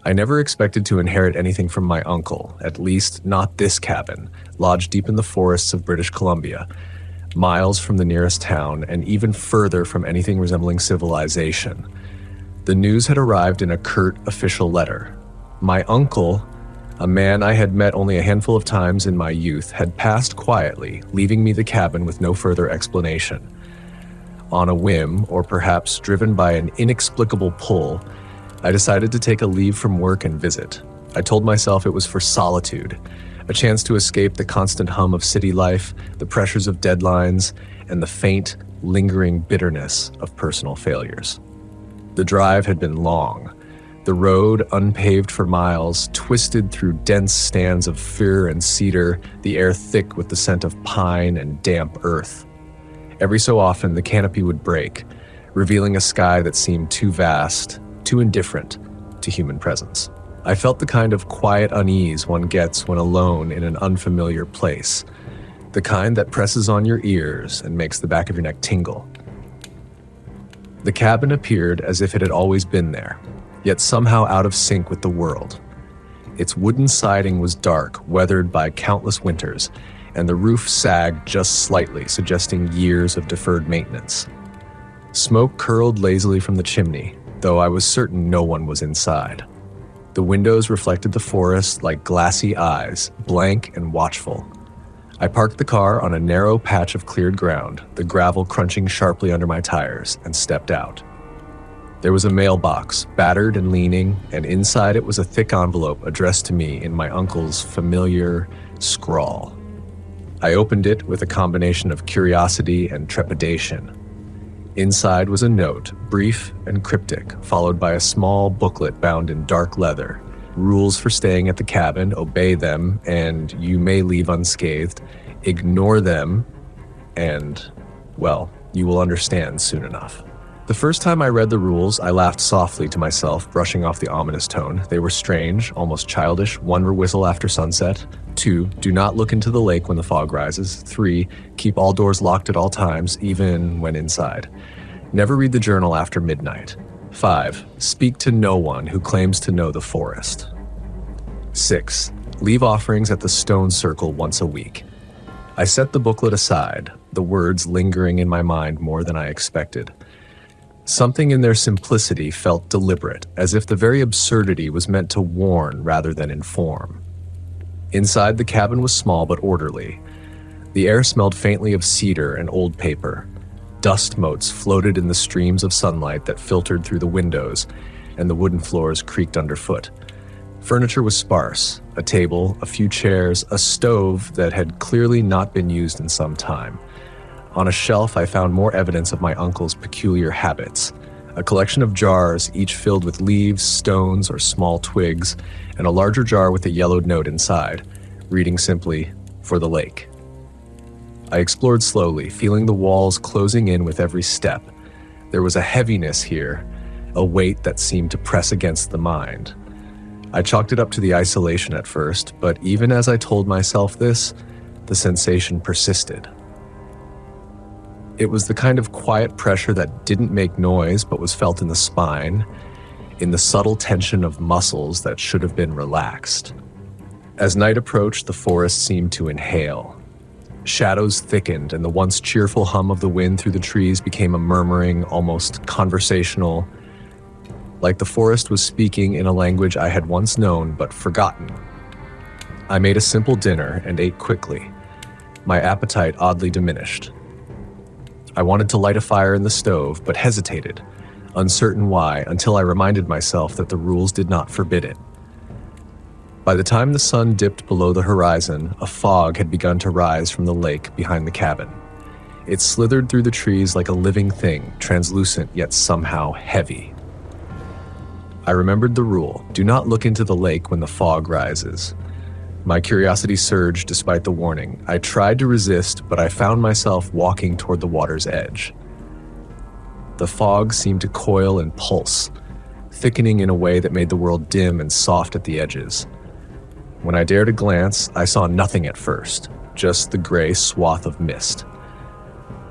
I never expected to inherit anything from my uncle, at least not this cabin, lodged deep in the forests of British Columbia, miles from the nearest town and even further from anything resembling civilization. The news had arrived in a curt official letter. My uncle, a man I had met only a handful of times in my youth, had passed quietly, leaving me the cabin with no further explanation. On a whim, or perhaps driven by an inexplicable pull, I decided to take a leave from work and visit. I told myself it was for solitude, a chance to escape the constant hum of city life, the pressures of deadlines, and the faint, lingering bitterness of personal failures. The drive had been long. The road, unpaved for miles, twisted through dense stands of fir and cedar, the air thick with the scent of pine and damp earth. Every so often, the canopy would break, revealing a sky that seemed too vast, too indifferent to human presence. I felt the kind of quiet unease one gets when alone in an unfamiliar place, the kind that presses on your ears and makes the back of your neck tingle. The cabin appeared as if it had always been there, yet somehow out of sync with the world. Its wooden siding was dark, weathered by countless winters, and the roof sagged just slightly, suggesting years of deferred maintenance. Smoke curled lazily from the chimney, though I was certain no one was inside. The windows reflected the forest like glassy eyes, blank and watchful. I parked the car on a narrow patch of cleared ground, the gravel crunching sharply under my tires, and stepped out. There was a mailbox, battered and leaning, and inside it was a thick envelope addressed to me in my uncle's familiar scrawl. I opened it with a combination of curiosity and trepidation. Inside was a note, brief and cryptic, followed by a small booklet bound in dark leather. Rules for staying at the cabin, obey them, and you may leave unscathed. Ignore them, and, well, you will understand soon enough. The first time I read the rules, I laughed softly to myself, brushing off the ominous tone. They were strange, almost childish. 1, whistle after sunset. 2, do not look into the lake when the fog rises. 3, keep all doors locked at all times, even when inside. Never read the journal after midnight. 5, speak to no one who claims to know the forest. 6, leave offerings at the stone circle once a week. I set the booklet aside, the words lingering in my mind more than I expected. Something in their simplicity felt deliberate, as if the very absurdity was meant to warn rather than inform. Inside, the cabin was small but orderly. The air smelled faintly of cedar and old paper. Dust motes floated in the streams of sunlight that filtered through the windows, and the wooden floors creaked underfoot. Furniture was sparse: a table, a few chairs, a stove that had clearly not been used in some time. On a shelf, I found more evidence of my uncle's peculiar habits. A collection of jars, each filled with leaves, stones, or small twigs, and a larger jar with a yellowed note inside, reading simply, "For the lake." I explored slowly, feeling the walls closing in with every step. There was a heaviness here, a weight that seemed to press against the mind. I chalked it up to the isolation at first, but even as I told myself this, the sensation persisted. It was the kind of quiet pressure that didn't make noise but was felt in the spine, in the subtle tension of muscles that should have been relaxed. As night approached, the forest seemed to inhale. Shadows thickened, and the once cheerful hum of the wind through the trees became a murmuring, almost conversational, like the forest was speaking in a language I had once known but forgotten. I made a simple dinner and ate quickly, my appetite oddly diminished. I wanted to light a fire in the stove, but hesitated, uncertain why, until I reminded myself that the rules did not forbid it. By the time the sun dipped below the horizon, a fog had begun to rise from the lake behind the cabin. It slithered through the trees like a living thing, translucent yet somehow heavy. I remembered the rule: do not look into the lake when the fog rises. My curiosity surged despite the warning. I tried to resist, but I found myself walking toward the water's edge. The fog seemed to coil and pulse, thickening in a way that made the world dim and soft at the edges. When I dared a glance, I saw nothing at first, just the gray swath of mist.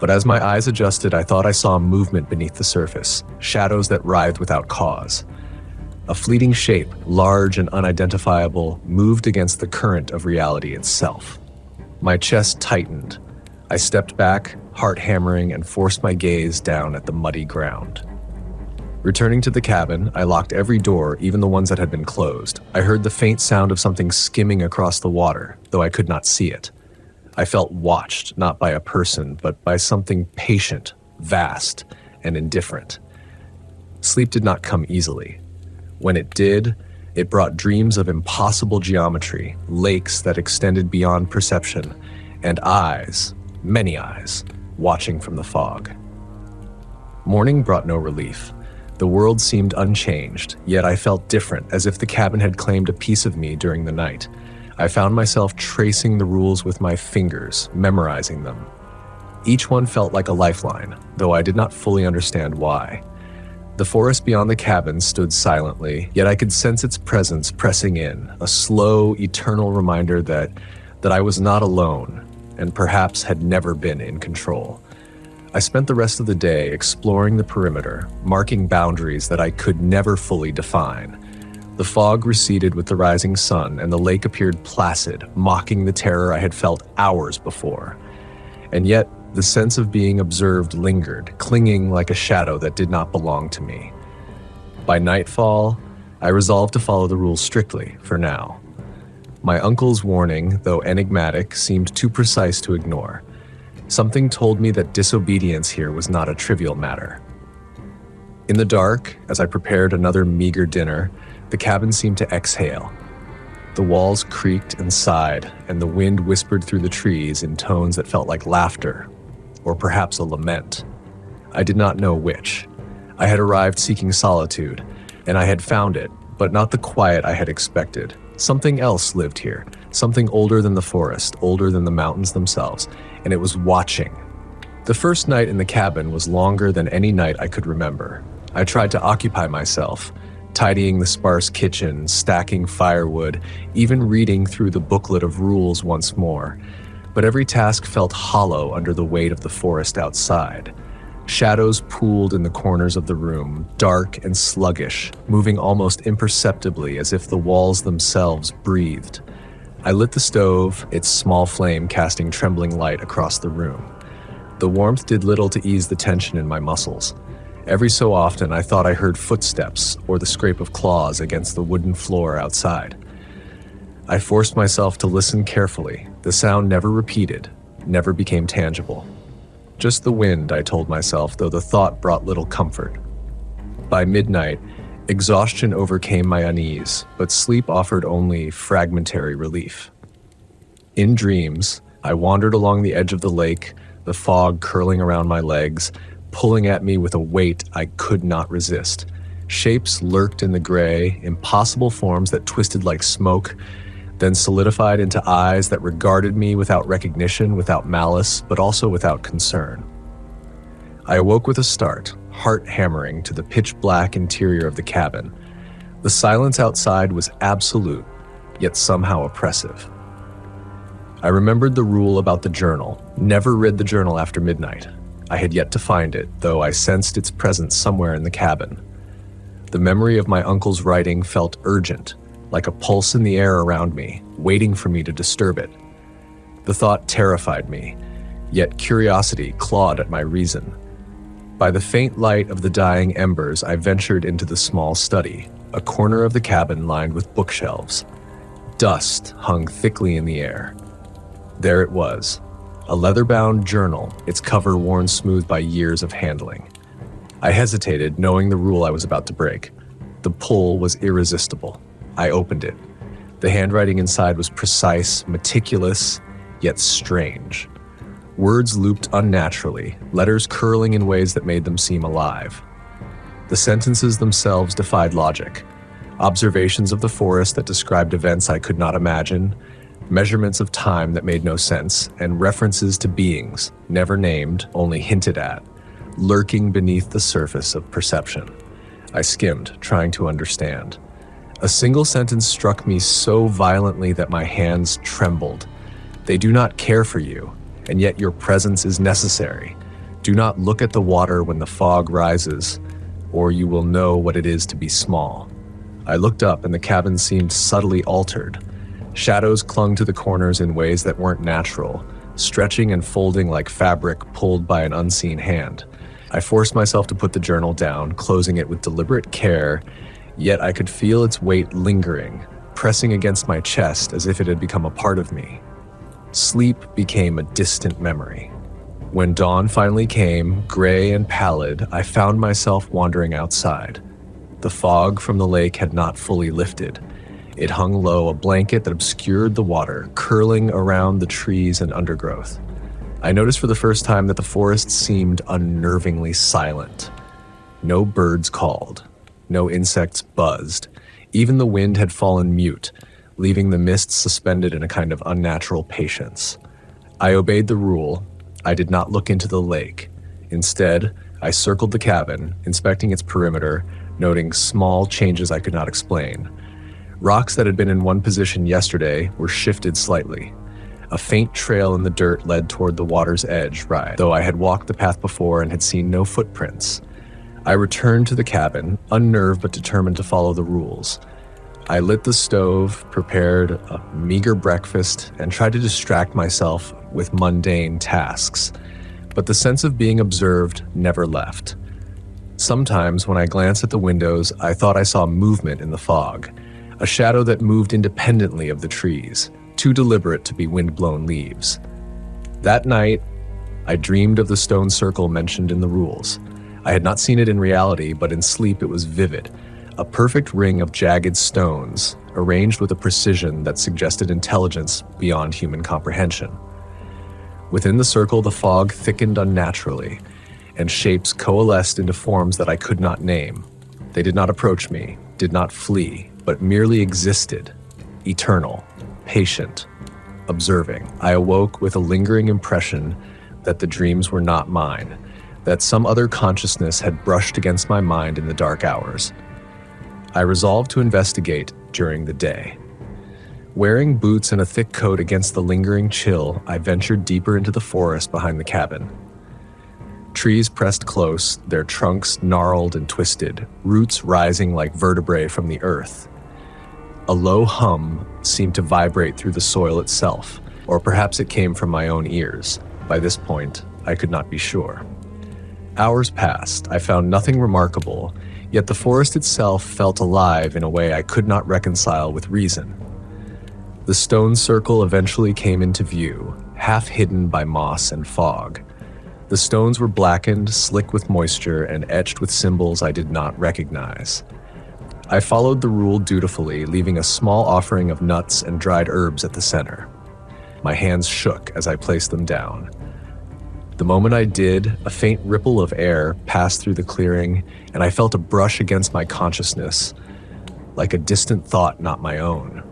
But as my eyes adjusted, I thought I saw movement beneath the surface, shadows that writhed without cause. A fleeting shape, large and unidentifiable, moved against the current of reality itself. My chest tightened. I stepped back, heart hammering, and forced my gaze down at the muddy ground. Returning to the cabin, I locked every door, even the ones that had been closed. I heard the faint sound of something skimming across the water, though I could not see it. I felt watched, not by a person, but by something patient, vast, and indifferent. Sleep did not come easily. When it did, it brought dreams of impossible geometry, lakes that extended beyond perception, and eyes, many eyes, watching from the fog. Morning brought no relief. The world seemed unchanged, yet I felt different, as if the cabin had claimed a piece of me during the night. I found myself tracing the rules with my fingers, memorizing them. Each one felt like a lifeline, though I did not fully understand why. The forest beyond the cabin stood silently, yet I could sense its presence pressing in, a slow, eternal reminder that I was not alone, and perhaps had never been in control. I spent the rest of the day exploring the perimeter, marking boundaries that I could never fully define. The fog receded with the rising sun, and the lake appeared placid, mocking the terror I had felt hours before. And yet, the sense of being observed lingered, clinging like a shadow that did not belong to me. By nightfall, I resolved to follow the rules strictly, for now. My uncle's warning, though enigmatic, seemed too precise to ignore. Something told me that disobedience here was not a trivial matter. In the dark, as I prepared another meager dinner, the cabin seemed to exhale. The walls creaked and sighed, and the wind whispered through the trees in tones that felt like laughter, or perhaps a lament. I did not know which. I had arrived seeking solitude, and I had found it, but not the quiet I had expected. Something else lived here, something older than the forest, older than the mountains themselves, and it was watching. The first night in the cabin was longer than any night I could remember. I tried to occupy myself, tidying the sparse kitchen, stacking firewood, even reading through the booklet of rules once more. But every task felt hollow under the weight of the forest outside. Shadows pooled in the corners of the room, dark and sluggish, moving almost imperceptibly as if the walls themselves breathed. I lit the stove, its small flame casting trembling light across the room. The warmth did little to ease the tension in my muscles. Every so often, I thought I heard footsteps or the scrape of claws against the wooden floor outside. I forced myself to listen carefully. The sound never repeated, never became tangible. Just the wind, I told myself, though the thought brought little comfort. By midnight, exhaustion overcame my unease, but sleep offered only fragmentary relief. In dreams, I wandered along the edge of the lake, the fog curling around my legs, pulling at me with a weight I could not resist. Shapes lurked in the gray, impossible forms that twisted like smoke, then solidified into eyes that regarded me without recognition, without malice, but also without concern. I awoke with a start, heart hammering to the pitch-black interior of the cabin. The silence outside was absolute, yet somehow oppressive. I remembered the rule about the journal. Never read the journal after midnight. I had yet to find it, though I sensed its presence somewhere in the cabin. The memory of my uncle's writing felt urgent, like a pulse in the air around me, waiting for me to disturb it. The thought terrified me, yet curiosity clawed at my reason. By the faint light of the dying embers, I ventured into the small study, a corner of the cabin lined with bookshelves. Dust hung thickly in the air. There it was, a leather-bound journal, its cover worn smooth by years of handling. I hesitated, knowing the rule I was about to break. The pull was irresistible. I opened it. The handwriting inside was precise, meticulous, yet strange. Words looped unnaturally, letters curling in ways that made them seem alive. The sentences themselves defied logic. Observations of the forest that described events I could not imagine, measurements of time that made no sense, and references to beings, never named, only hinted at, lurking beneath the surface of perception. I skimmed, trying to understand. A single sentence struck me so violently that my hands trembled. They do not care for you, and yet your presence is necessary. Do not look at the water when the fog rises, or you will know what it is to be small. I looked up and the cabin seemed subtly altered. Shadows clung to the corners in ways that weren't natural, stretching and folding like fabric pulled by an unseen hand. I forced myself to put the journal down, closing it with deliberate care, yet I could feel its weight lingering, pressing against my chest as if it had become a part of me. Sleep became a distant memory. When dawn finally came, gray and pallid, I found myself wandering outside. The fog from the lake had not fully lifted. It hung low, a blanket that obscured the water, curling around the trees and undergrowth. I noticed for the first time that the forest seemed unnervingly silent. No birds called. No insects buzzed. Even the wind had fallen mute, leaving the mist suspended in a kind of unnatural patience. I obeyed the rule. I did not look into the lake. Instead, I circled the cabin, inspecting its perimeter, noting small changes I could not explain. Rocks that had been in one position yesterday were shifted slightly. A faint trail in the dirt led toward the water's edge, though I had walked the path before and had seen no footprints. I returned to the cabin, unnerved but determined to follow the rules. I lit the stove, prepared a meager breakfast, and tried to distract myself with mundane tasks. But the sense of being observed never left. Sometimes, when I glanced at the windows, I thought I saw movement in the fog, a shadow that moved independently of the trees, too deliberate to be wind-blown leaves. That night, I dreamed of the stone circle mentioned in the rules. I had not seen it in reality, but in sleep it was vivid, a perfect ring of jagged stones, arranged with a precision that suggested intelligence beyond human comprehension. Within the circle, the fog thickened unnaturally, and shapes coalesced into forms that I could not name. They did not approach me, did not flee, but merely existed, eternal, patient, observing. I awoke with a lingering impression that the dreams were not mine, that some other consciousness had brushed against my mind in the dark hours. I resolved to investigate during the day. Wearing boots and a thick coat against the lingering chill, I ventured deeper into the forest behind the cabin. Trees pressed close, their trunks gnarled and twisted, roots rising like vertebrae from the earth. A low hum seemed to vibrate through the soil itself, or perhaps it came from my own ears. By this point, I could not be sure. Hours passed. I found nothing remarkable, yet the forest itself felt alive in a way I could not reconcile with reason. The stone circle eventually came into view, half hidden by moss and fog. The stones were blackened, slick with moisture, and etched with symbols I did not recognize. I followed the rule dutifully, leaving a small offering of nuts and dried herbs at the center. My hands shook as I placed them down. The moment I did, a faint ripple of air passed through the clearing, and I felt a brush against my consciousness, like a distant thought not my own.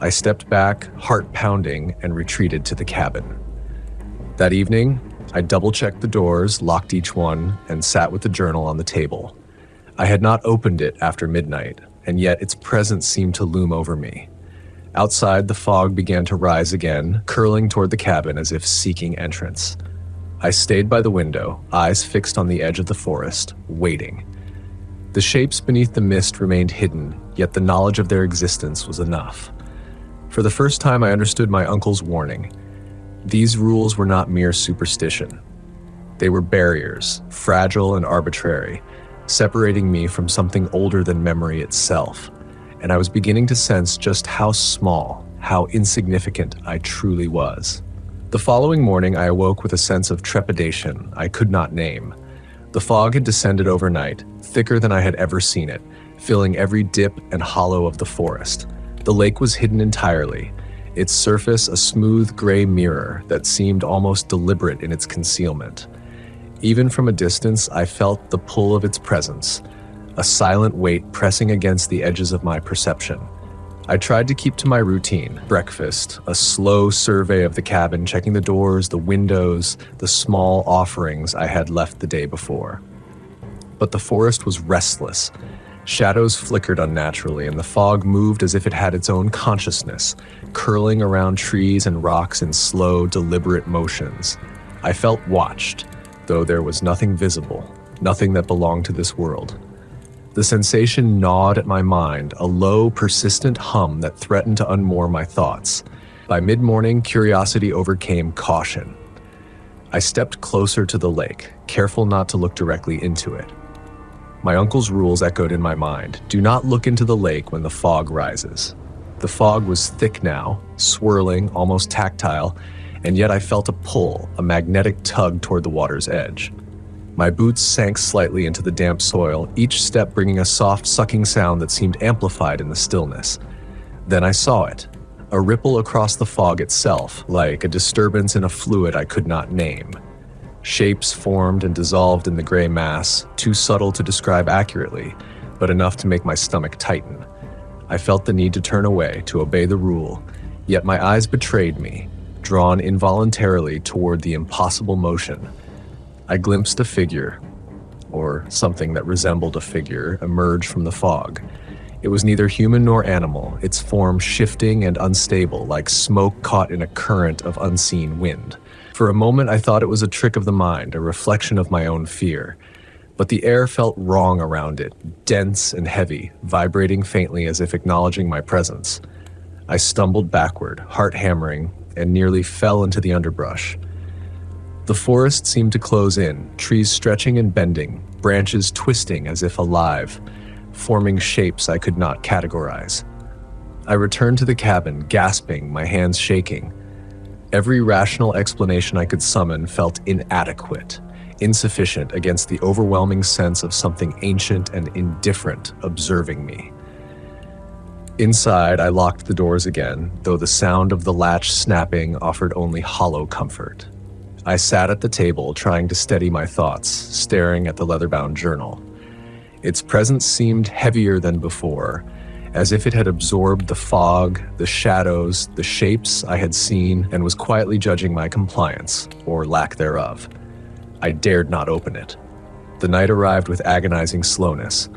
I stepped back, heart pounding, and retreated to the cabin. That evening, I double-checked the doors, locked each one, and sat with the journal on the table. I had not opened it after midnight, and yet its presence seemed to loom over me. Outside, the fog began to rise again, curling toward the cabin as if seeking entrance. I stayed by the window, eyes fixed on the edge of the forest, waiting. The shapes beneath the mist remained hidden, yet the knowledge of their existence was enough. For the first time, I understood my uncle's warning. These rules were not mere superstition. They were barriers, fragile and arbitrary, separating me from something older than memory itself, and I was beginning to sense just how small, how insignificant I truly was. The following morning, I awoke with a sense of trepidation I could not name. The fog had descended overnight, thicker than I had ever seen it, filling every dip and hollow of the forest. The lake was hidden entirely, its surface a smooth gray mirror that seemed almost deliberate in its concealment. Even from a distance, I felt the pull of its presence, a silent weight pressing against the edges of my perception. I tried to keep to my routine: breakfast, a slow survey of the cabin, checking the doors, the windows, the small offerings I had left the day before. But the forest was restless. Shadows flickered unnaturally, and the fog moved as if it had its own consciousness, curling around trees and rocks in slow, deliberate motions. I felt watched, though there was nothing visible, nothing that belonged to this world. The sensation gnawed at my mind, a low, persistent hum that threatened to unmoor my thoughts. By mid-morning, curiosity overcame caution. I stepped closer to the lake, careful not to look directly into it. My uncle's rules echoed in my mind. Do not look into the lake when the fog rises. The fog was thick now, swirling, almost tactile, and yet I felt a pull, a magnetic tug toward the water's edge. My boots sank slightly into the damp soil, each step bringing a soft, sucking sound that seemed amplified in the stillness. Then I saw it, a ripple across the fog itself, like a disturbance in a fluid I could not name. Shapes formed and dissolved in the gray mass, too subtle to describe accurately, but enough to make my stomach tighten. I felt the need to turn away, to obey the rule, yet my eyes betrayed me, drawn involuntarily toward the impossible motion. I glimpsed a figure, or something that resembled a figure, emerge from the fog. It was neither human nor animal, its form shifting and unstable, like smoke caught in a current of unseen wind. For a moment I thought it was a trick of the mind, a reflection of my own fear. But the air felt wrong around it, dense and heavy, vibrating faintly as if acknowledging my presence. I stumbled backward, heart hammering, and nearly fell into the underbrush. The forest seemed to close in, trees stretching and bending, branches twisting as if alive, forming shapes I could not categorize. I returned to the cabin, gasping, my hands shaking. Every rational explanation I could summon felt inadequate, insufficient against the overwhelming sense of something ancient and indifferent observing me. Inside, I locked the doors again, though the sound of the latch snapping offered only hollow comfort. I sat at the table, trying to steady my thoughts, staring at the leather-bound journal. Its presence seemed heavier than before, as if it had absorbed the fog, the shadows, the shapes I had seen, and was quietly judging my compliance, or lack thereof. I dared not open it. The night arrived with agonizing slowness.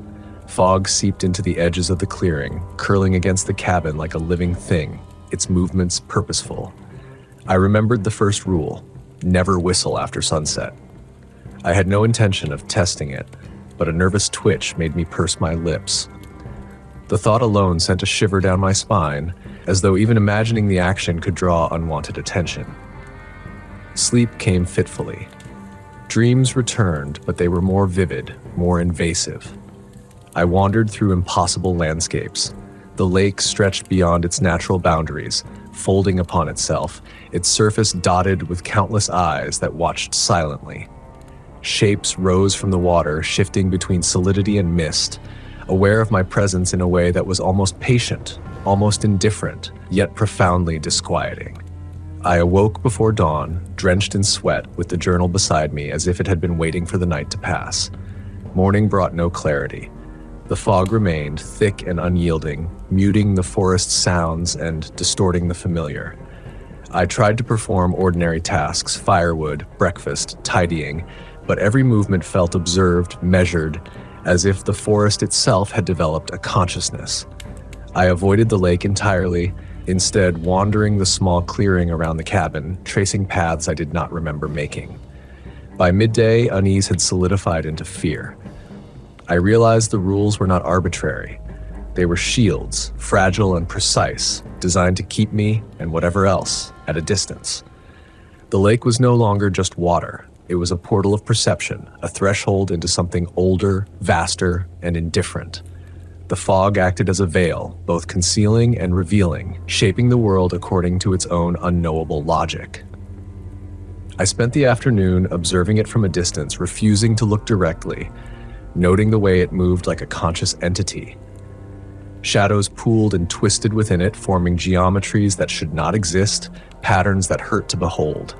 Fog seeped into the edges of the clearing, curling against the cabin like a living thing, its movements purposeful. I remembered the first rule: never whistle after sunset. I had no intention of testing it, but a nervous twitch made me purse my lips. The thought alone sent a shiver down my spine, as though even imagining the action could draw unwanted attention. Sleep came fitfully. Dreams returned, but they were more vivid, more invasive. I wandered through impossible landscapes. The lake stretched beyond its natural boundaries, folding upon itself, its surface dotted with countless eyes that watched silently. Shapes rose from the water, shifting between solidity and mist, aware of my presence in a way that was almost patient, almost indifferent, yet profoundly disquieting. I awoke before dawn, drenched in sweat, with the journal beside me as if it had been waiting for the night to pass. Morning brought no clarity. The fog remained, thick and unyielding, muting the forest's sounds and distorting the familiar. I tried to perform ordinary tasks, firewood, breakfast, tidying, but every movement felt observed, measured, as if the forest itself had developed a consciousness. I avoided the lake entirely, instead wandering the small clearing around the cabin, tracing paths I did not remember making. By midday, unease had solidified into fear. I realized the rules were not arbitrary. They were shields, fragile and precise, designed to keep me, and whatever else, at a distance. The lake was no longer just water. It was a portal of perception, a threshold into something older, vaster, and indifferent. The fog acted as a veil, both concealing and revealing, shaping the world according to its own unknowable logic. I spent the afternoon observing it from a distance, refusing to look directly, noting the way it moved like a conscious entity. Shadows pooled and twisted within it, forming geometries that should not exist, patterns that hurt to behold.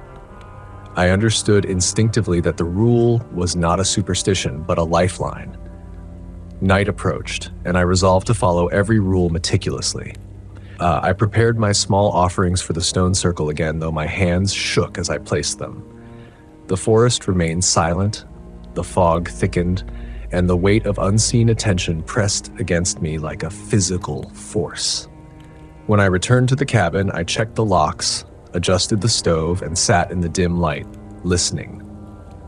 I understood instinctively that the rule was not a superstition, but a lifeline. Night approached, and I resolved to follow every rule meticulously. I prepared my small offerings for the stone circle again, though my hands shook as I placed them. The forest remained silent, the fog thickened, and the weight of unseen attention pressed against me like a physical force. When I returned to the cabin, I checked the locks, adjusted the stove, and sat in the dim light, listening.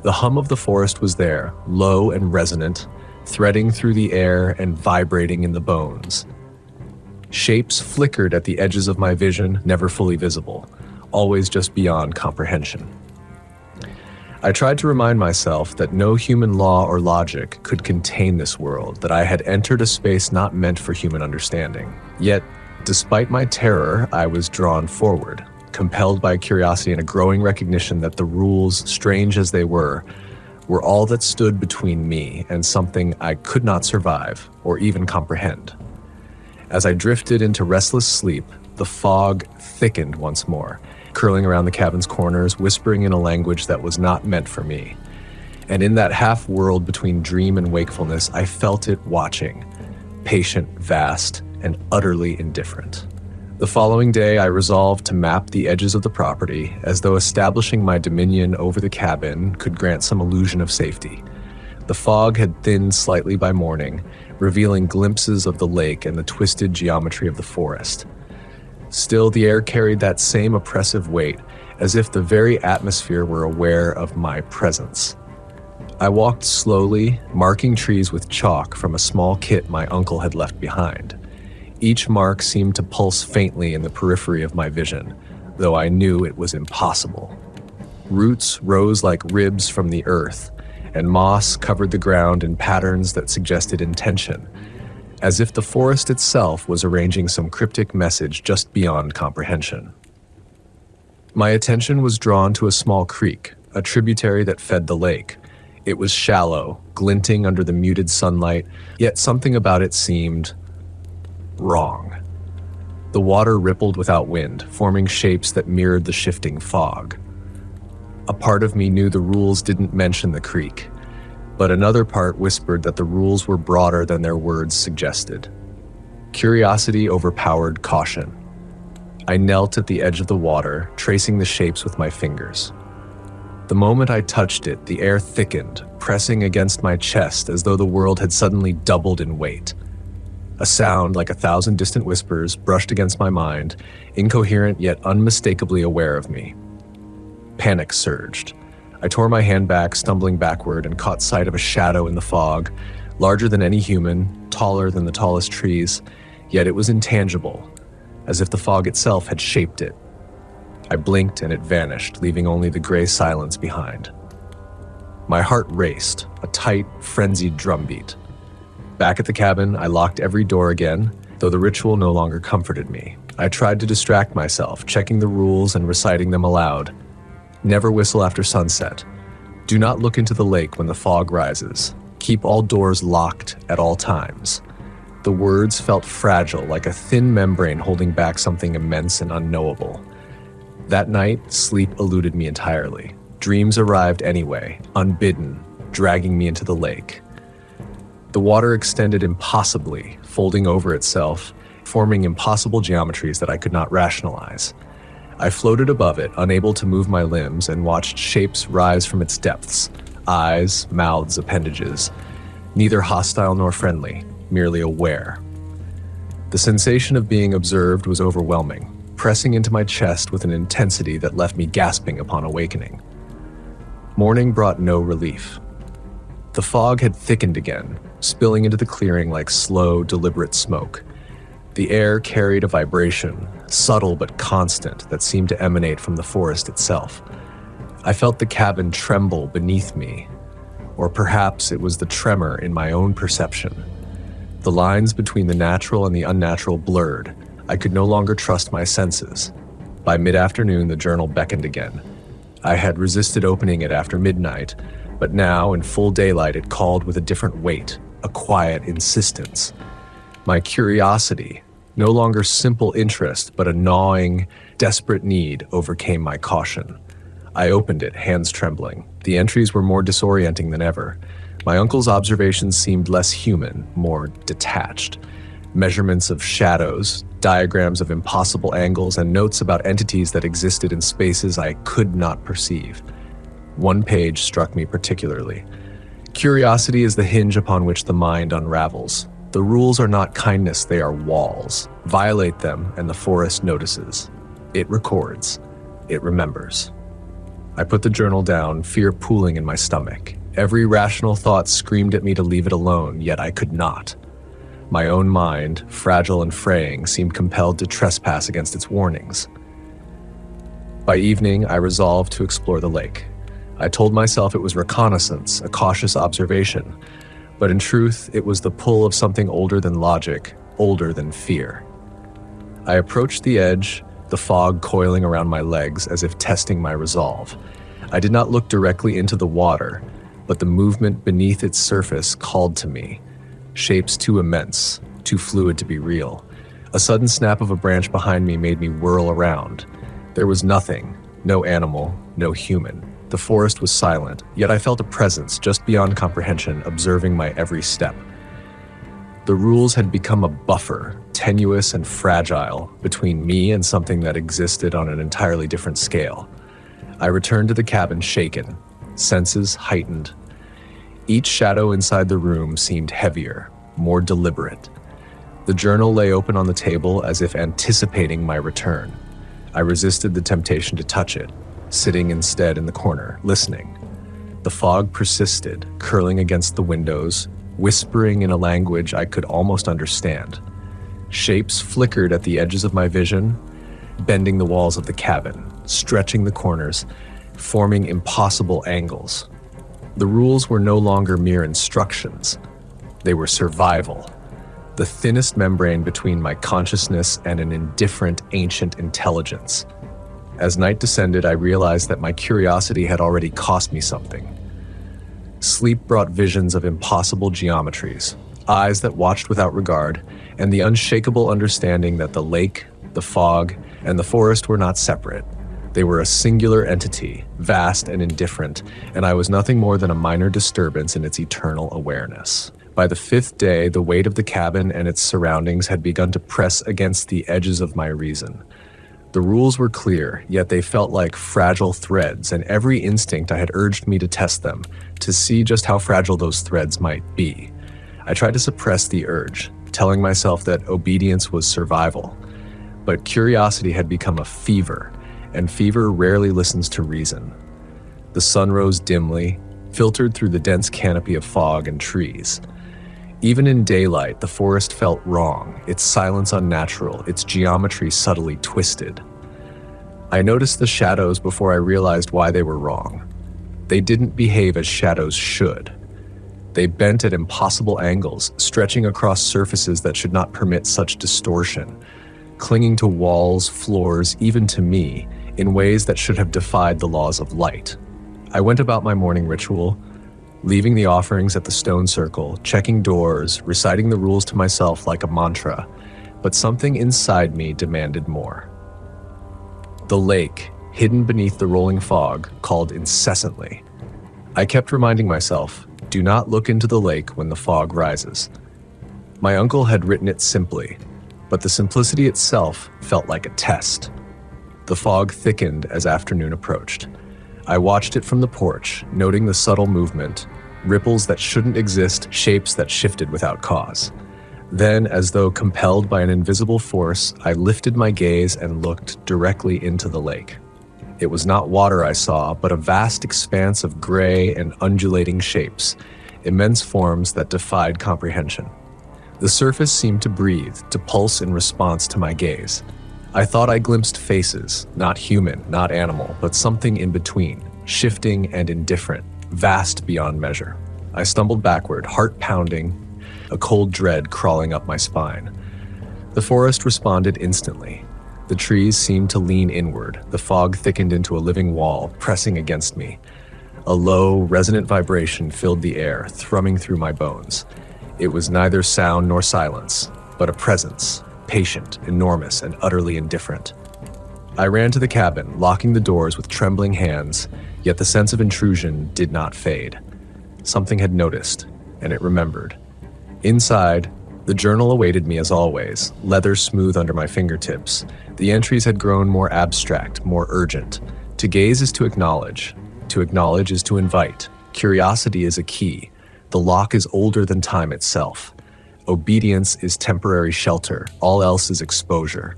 The hum of the forest was there, low and resonant, threading through the air and vibrating in the bones. Shapes flickered at the edges of my vision, never fully visible, always just beyond comprehension. I tried to remind myself that no human law or logic could contain this world, that I had entered a space not meant for human understanding. Yet, despite my terror, I was drawn forward, compelled by curiosity and a growing recognition that the rules, strange as they were all that stood between me and something I could not survive or even comprehend. As I drifted into restless sleep, the fog thickened once more, curling around the cabin's corners, whispering in a language that was not meant for me. And in that half-world between dream and wakefulness, I felt it watching, patient, vast, and utterly indifferent. The following day, I resolved to map the edges of the property, as though establishing my dominion over the cabin could grant some illusion of safety. The fog had thinned slightly by morning, revealing glimpses of the lake and the twisted geometry of the forest. Still, the air carried that same oppressive weight, as if the very atmosphere were aware of my presence. I walked slowly, marking trees with chalk from a small kit my uncle had left behind. Each mark seemed to pulse faintly in the periphery of my vision, though I knew it was impossible. Roots rose like ribs from the earth, and moss covered the ground in patterns that suggested intention, as if the forest itself was arranging some cryptic message just beyond comprehension. My attention was drawn to a small creek, a tributary that fed the lake. It was shallow, glinting under the muted sunlight, yet something about it seemed wrong. The water rippled without wind, forming shapes that mirrored the shifting fog. A part of me knew the rules didn't mention the creek, but another part whispered that the rules were broader than their words suggested. Curiosity overpowered caution. I knelt at the edge of the water, tracing the shapes with my fingers. The moment I touched it, the air thickened, pressing against my chest as though the world had suddenly doubled in weight. A sound like 1,000 distant whispers brushed against my mind, incoherent yet unmistakably aware of me. Panic surged. I tore my hand back, stumbling backward, and caught sight of a shadow in the fog, larger than any human, taller than the tallest trees, yet it was intangible, as if the fog itself had shaped it. I blinked and it vanished, leaving only the gray silence behind. My heart raced, a tight, frenzied drumbeat. Back at the cabin, I locked every door again, though the ritual no longer comforted me. I tried to distract myself, checking the rules and reciting them aloud. Never whistle after sunset. Do not look into the lake when the fog rises. Keep all doors locked at all times. The words felt fragile, like a thin membrane holding back something immense and unknowable. That night, sleep eluded me entirely. Dreams arrived anyway, unbidden, dragging me into the lake. The water extended impossibly, folding over itself, forming impossible geometries that I could not rationalize. I floated above it, unable to move my limbs, and watched shapes rise from its depths, eyes, mouths, appendages, neither hostile nor friendly, merely aware. The sensation of being observed was overwhelming, pressing into my chest with an intensity that left me gasping upon awakening. Morning brought no relief. The fog had thickened again, spilling into the clearing like slow, deliberate smoke. The air carried a vibration, subtle but constant, that seemed to emanate from the forest itself. I felt the cabin tremble beneath me, or perhaps it was the tremor in my own perception. The lines between the natural and the unnatural blurred. I could no longer trust my senses. By mid-afternoon, the journal beckoned again. I had resisted opening it after midnight, but now, in full daylight, it called with a different weight, a quiet insistence. My curiosity, no longer simple interest, but a gnawing, desperate need, overcame my caution. I opened it, hands trembling. The entries were more disorienting than ever. My uncle's observations seemed less human, more detached. Measurements of shadows, diagrams of impossible angles, and notes about entities that existed in spaces I could not perceive. One page struck me particularly. Curiosity is the hinge upon which the mind unravels. The rules are not kindness, they are walls. Violate them, and the forest notices. It records. It remembers. I put the journal down, fear pooling in my stomach. Every rational thought screamed at me to leave it alone, yet I could not. My own mind, fragile and fraying, seemed compelled to trespass against its warnings. By evening, I resolved to explore the lake. I told myself it was reconnaissance, a cautious observation, but in truth, it was the pull of something older than logic, older than fear. I approached the edge, the fog coiling around my legs as if testing my resolve. I did not look directly into the water, but the movement beneath its surface called to me. Shapes too immense, too fluid to be real. A sudden snap of a branch behind me made me whirl around. There was nothing, no animal, no human. The forest was silent, yet I felt a presence just beyond comprehension, observing my every step. The rules had become a buffer, tenuous and fragile, between me and something that existed on an entirely different scale. I returned to the cabin shaken, senses heightened. Each shadow inside the room seemed heavier, more deliberate. The journal lay open on the table as if anticipating my return. I resisted the temptation to touch it, sitting instead in the corner, listening. The fog persisted, curling against the windows, whispering in a language I could almost understand. Shapes flickered at the edges of my vision, bending the walls of the cabin, stretching the corners, forming impossible angles. The rules were no longer mere instructions. They were survival, the thinnest membrane between my consciousness and an indifferent, ancient intelligence. As night descended, I realized that my curiosity had already cost me something. Sleep brought visions of impossible geometries, eyes that watched without regard, and the unshakable understanding that the lake, the fog, and the forest were not separate. They were a singular entity, vast and indifferent, and I was nothing more than a minor disturbance in its eternal awareness. By the fifth day, the weight of the cabin and its surroundings had begun to press against the edges of my reason. The rules were clear, yet they felt like fragile threads, and every instinct I had urged me to test them, to see just how fragile those threads might be. I tried to suppress the urge, telling myself that obedience was survival. But curiosity had become a fever, and fever rarely listens to reason. The sun rose dimly, filtered through the dense canopy of fog and trees. Even in daylight, the forest felt wrong, its silence unnatural, its geometry subtly twisted. I noticed the shadows before I realized why they were wrong. They didn't behave as shadows should. They bent at impossible angles, stretching across surfaces that should not permit such distortion, clinging to walls, floors, even to me, in ways that should have defied the laws of light. I went about my morning ritual, leaving the offerings at the stone circle, checking doors, reciting the rules to myself like a mantra, but something inside me demanded more. The lake, hidden beneath the rolling fog, called incessantly. I kept reminding myself, do not look into the lake when the fog rises. My uncle had written it simply, but the simplicity itself felt like a test. The fog thickened as afternoon approached. I watched it from the porch, noting the subtle movement, ripples that shouldn't exist, shapes that shifted without cause. Then, as though compelled by an invisible force, I lifted my gaze and looked directly into the lake. It was not water I saw, but a vast expanse of gray and undulating shapes, immense forms that defied comprehension. The surface seemed to breathe, to pulse in response to my gaze. I thought I glimpsed faces, not human, not animal, but something in between, shifting and indifferent, vast beyond measure. I stumbled backward, heart pounding, a cold dread crawling up my spine. The forest responded instantly. The trees seemed to lean inward, the fog thickened into a living wall, pressing against me. A low, resonant vibration filled the air, thrumming through my bones. It was neither sound nor silence, but a presence, patient, enormous, and utterly indifferent. I ran to the cabin, locking the doors with trembling hands, yet the sense of intrusion did not fade. Something had noticed, and it remembered. Inside, the journal awaited me as always, leather smooth under my fingertips. The entries had grown more abstract, more urgent. To gaze is to acknowledge. To acknowledge is to invite. Curiosity is a key. The lock is older than time itself. Obedience is temporary shelter. All else is exposure.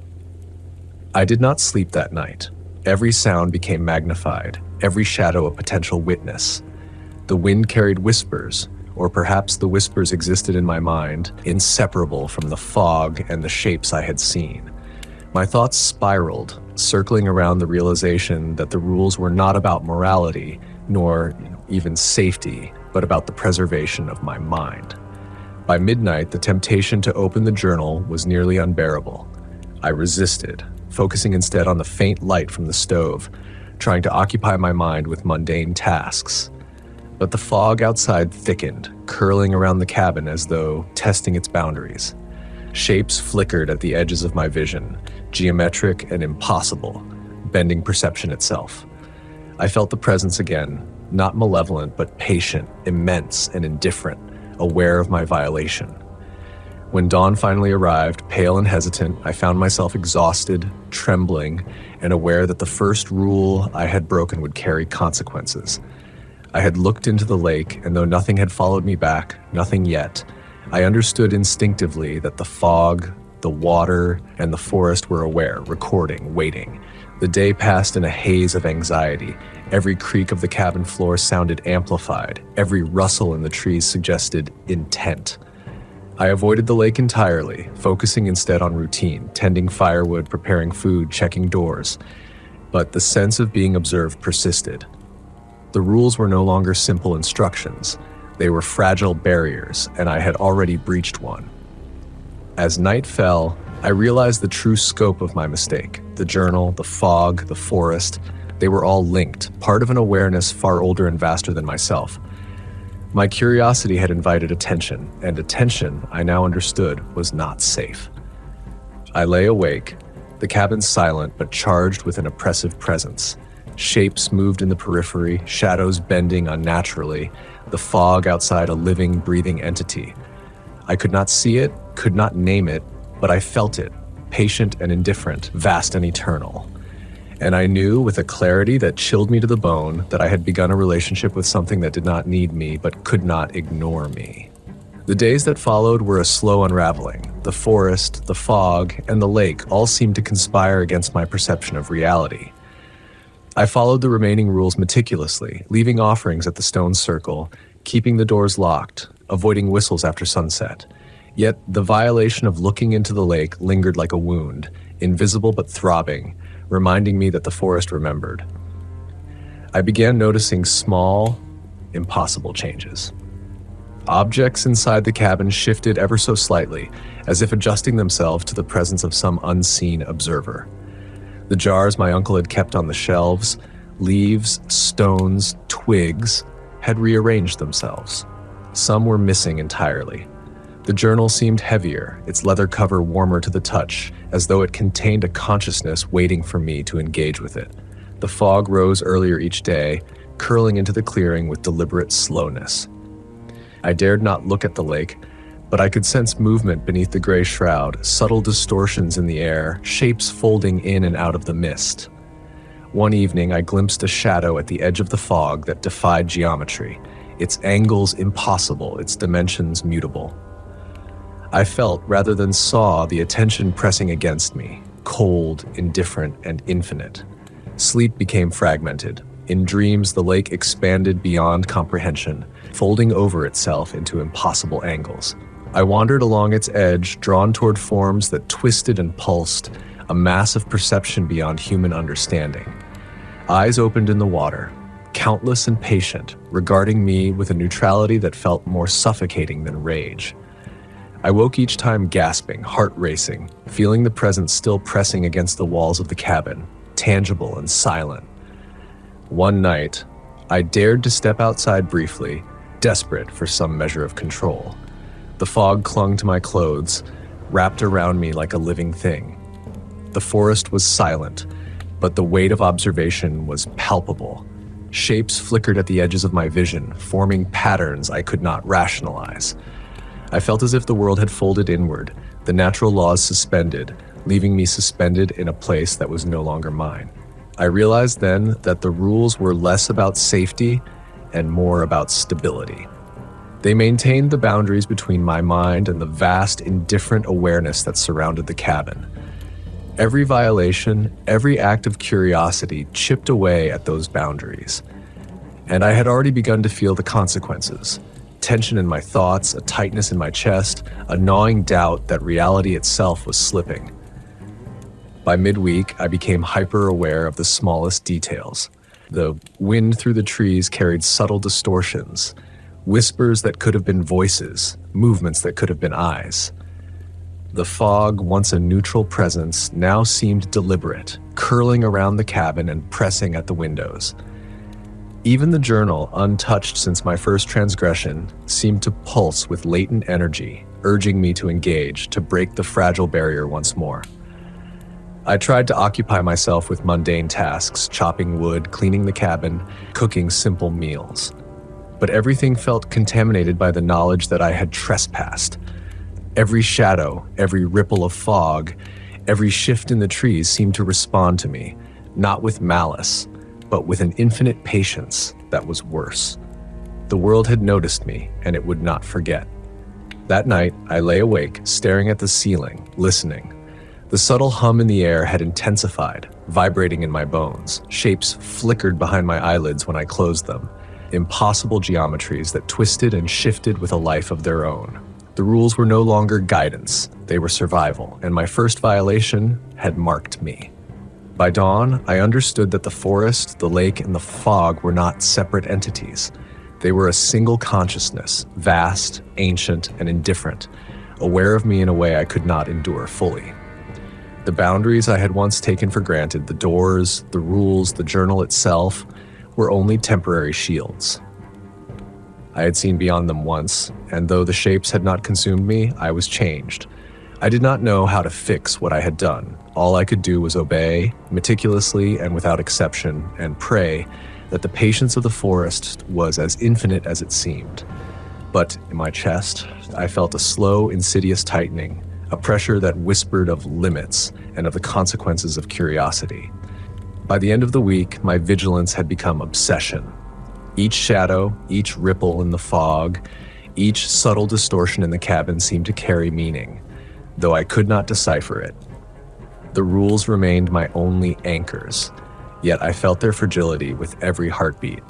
I did not sleep that night. Every sound became magnified, every shadow a potential witness. The wind carried whispers, or perhaps the whispers existed in my mind, inseparable from the fog and the shapes I had seen. My thoughts spiraled, circling around the realization that the rules were not about morality, nor even safety, but about the preservation of my mind. By midnight, the temptation to open the journal was nearly unbearable. I resisted, focusing instead on the faint light from the stove, trying to occupy my mind with mundane tasks. But the fog outside thickened, curling around the cabin as though testing its boundaries. Shapes flickered at the edges of my vision, geometric and impossible, bending perception itself. I felt the presence again, not malevolent but patient, immense and indifferent, aware of my violation. When dawn finally arrived, pale and hesitant, I found myself exhausted, trembling, and aware that the first rule I had broken would carry consequences. I had looked into the lake, and though nothing had followed me back, nothing yet, I understood instinctively that the fog, the water, and the forest were aware, recording, waiting. The day passed in a haze of anxiety. Every creak of the cabin floor sounded amplified. Every rustle in the trees suggested intent. I avoided the lake entirely, focusing instead on routine, tending firewood, preparing food, checking doors. But the sense of being observed persisted. The rules were no longer simple instructions. They were fragile barriers, and I had already breached one. As night fell, I realized the true scope of my mistake. The journal, the fog, the forest, they were all linked, part of an awareness far older and vaster than myself. My curiosity had invited attention, and attention, I now understood, was not safe. I lay awake, the cabin silent but charged with an oppressive presence. Shapes moved in the periphery, shadows bending unnaturally, the fog outside a living, breathing entity. I could not see it, could not name it, but I felt it, patient and indifferent, vast and eternal. And I knew with a clarity that chilled me to the bone that I had begun a relationship with something that did not need me but could not ignore me. The days that followed were a slow unraveling. The forest, the fog, and the lake all seemed to conspire against my perception of reality. I followed the remaining rules meticulously, leaving offerings at the stone circle, keeping the doors locked, avoiding whistles after sunset. Yet the violation of looking into the lake lingered like a wound, invisible but throbbing, reminding me that the forest remembered. I began noticing small, impossible changes. Objects inside the cabin shifted ever so slightly, as if adjusting themselves to the presence of some unseen observer. The jars my uncle had kept on the shelves, leaves, stones, twigs, had rearranged themselves. Some were missing entirely. The journal seemed heavier, its leather cover warmer to the touch, as though it contained a consciousness waiting for me to engage with it. The fog rose earlier each day, curling into the clearing with deliberate slowness. I dared not look at the lake, but I could sense movement beneath the gray shroud, subtle distortions in the air, shapes folding in and out of the mist. One evening, I glimpsed a shadow at the edge of the fog that defied geometry, its angles impossible, its dimensions mutable. I felt, rather than saw, the attention pressing against me, cold, indifferent, and infinite. Sleep became fragmented. In dreams, the lake expanded beyond comprehension, folding over itself into impossible angles. I wandered along its edge, drawn toward forms that twisted and pulsed, a mass of perception beyond human understanding. Eyes opened in the water, countless and patient, regarding me with a neutrality that felt more suffocating than rage. I woke each time gasping, heart racing, feeling the presence still pressing against the walls of the cabin, tangible and silent. One night, I dared to step outside briefly, desperate for some measure of control. The fog clung to my clothes, wrapped around me like a living thing. The forest was silent, but the weight of observation was palpable. Shapes flickered at the edges of my vision, forming patterns I could not rationalize. I felt as if the world had folded inward, the natural laws suspended, leaving me suspended in a place that was no longer mine. I realized then that the rules were less about safety and more about stability. They maintained the boundaries between my mind and the vast, indifferent awareness that surrounded the cabin. Every violation, every act of curiosity chipped away at those boundaries. and I had already begun to feel the consequences. Tension in my thoughts, a tightness in my chest, a gnawing doubt that reality itself was slipping. By midweek, I became hyper-aware of the smallest details. The wind through the trees carried subtle distortions, whispers that could have been voices, movements that could have been eyes. The fog, once a neutral presence, now seemed deliberate, curling around the cabin and pressing at the windows. Even the journal, untouched since my first transgression, seemed to pulse with latent energy, urging me to engage, to break the fragile barrier once more. I tried to occupy myself with mundane tasks, chopping wood, cleaning the cabin, cooking simple meals. But everything felt contaminated by the knowledge that I had trespassed. Every shadow, every ripple of fog, every shift in the trees seemed to respond to me, not with malice, but with an infinite patience that was worse. The world had noticed me, and it would not forget. That night, I lay awake, staring at the ceiling, listening. The subtle hum in the air had intensified, vibrating in my bones. Shapes flickered behind my eyelids when I closed them. Impossible geometries that twisted and shifted with a life of their own. The rules were no longer guidance, they were survival, and my first violation had marked me. By dawn, I understood that the forest, the lake, and the fog were not separate entities. They were a single consciousness, vast, ancient, and indifferent, aware of me in a way I could not endure fully. The boundaries I had once taken for granted, the doors, the rules, the journal itself, were only temporary shields. I had seen beyond them once, and though the shapes had not consumed me, I was changed. I did not know how to fix what I had done. All I could do was obey, meticulously and without exception, and pray that the patience of the forest was as infinite as it seemed. But in my chest, I felt a slow, insidious tightening, a pressure that whispered of limits and of the consequences of curiosity. By the end of the week, my vigilance had become obsession. Each shadow, each ripple in the fog, each subtle distortion in the cabin seemed to carry meaning, though I could not decipher it. The rules remained my only anchors, yet I felt their fragility with every heartbeat.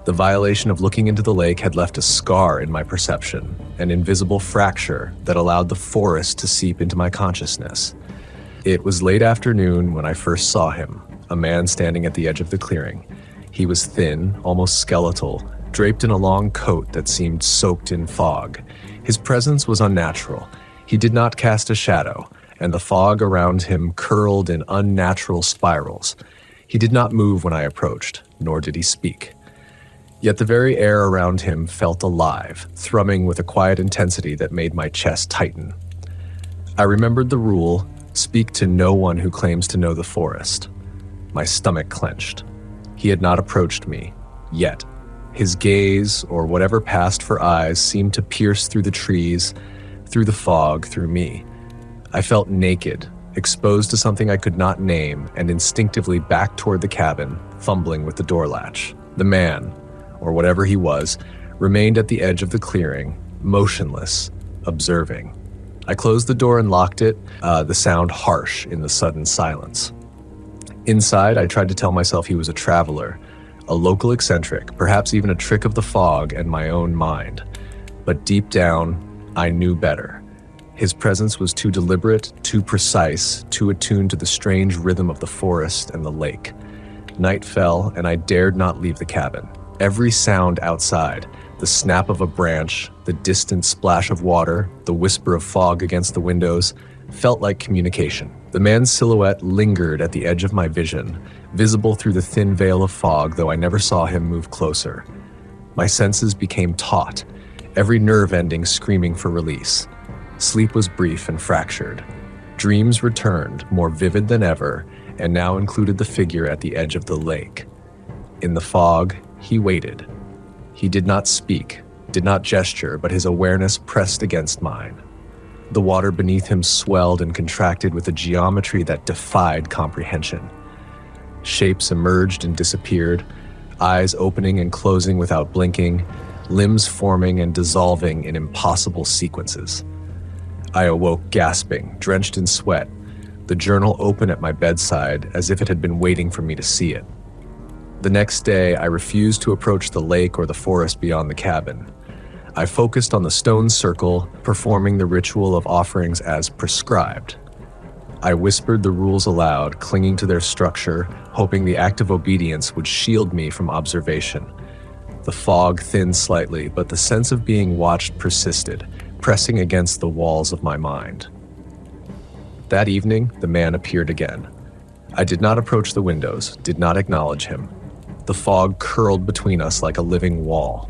The violation of looking into the lake had left a scar in my perception, an invisible fracture that allowed the forest to seep into my consciousness. It was late afternoon when I first saw him, a man standing at the edge of the clearing. He was thin, almost skeletal, draped in a long coat that seemed soaked in fog. His presence was unnatural. He did not cast a shadow, and the fog around him curled in unnatural spirals. He did not move when I approached, nor did he speak. Yet the very air around him felt alive, thrumming with a quiet intensity that made my chest tighten. I remembered the rule, speak to no one who claims to know the forest. My stomach clenched. He had not approached me, yet. His gaze, or whatever passed for eyes, seemed to pierce through the trees, through the fog, through me. I felt naked, exposed to something I could not name, and instinctively backed toward the cabin, fumbling with the door latch. The man, or whatever he was, remained at the edge of the clearing, motionless, observing. I closed the door and locked it, the sound harsh in the sudden silence. Inside, I tried to tell myself he was a traveler, a local eccentric, perhaps even a trick of the fog and my own mind. But deep down, I knew better. His presence was too deliberate, too precise, too attuned to the strange rhythm of the forest and the lake. Night fell, and I dared not leave the cabin. Every sound outside, the snap of a branch, the distant splash of water, the whisper of fog against the windows, felt like communication. The man's silhouette lingered at the edge of my vision, visible through the thin veil of fog, though I never saw him move closer. My senses became taut, every nerve ending screaming for release. Sleep was brief and fractured. Dreams returned, more vivid than ever, and now included the figure at the edge of the lake. In the fog, he waited. He did not speak, did not gesture, but his awareness pressed against mine. The water beneath him swelled and contracted with a geometry that defied comprehension. Shapes emerged and disappeared, eyes opening and closing without blinking, limbs forming and dissolving in impossible sequences. I awoke gasping, drenched in sweat, the journal open at my bedside as if it had been waiting for me to see it. The next day, I refused to approach the lake or the forest beyond the cabin. I focused on the stone circle, performing the ritual of offerings as prescribed. I whispered the rules aloud, clinging to their structure, hoping the act of obedience would shield me from observation. The fog thinned slightly, but the sense of being watched persisted, pressing against the walls of my mind. That evening, the man appeared again. I did not approach the windows, did not acknowledge him. The fog curled between us like a living wall.